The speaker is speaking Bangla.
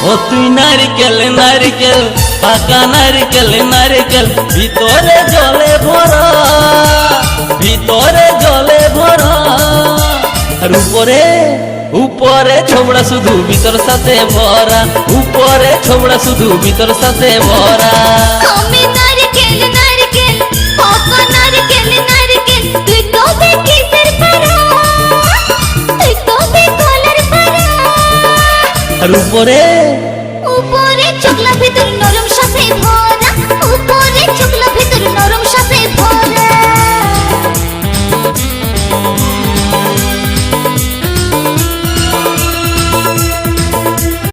ও তুই নারকেল নারকেল পাকা নারকেল নারকেল ভিতরে জলে ভরা, ভিতরে জলে ভরা। আর উপরে উপরে ছোবড়া শুধু ভিতর সাথে ভরা, উপরে ছোবড়া শুধু ভিতর সাথে ভরা। আমি নারকেল নারকেল পাকা নারকেল নারকেল তুই তো কিসের পারা, তুই তো কলার পারা। আর উপরে উপরে চোখলা ভিতর নরম সাথে ভরা, উপরে চোখলা ভিতর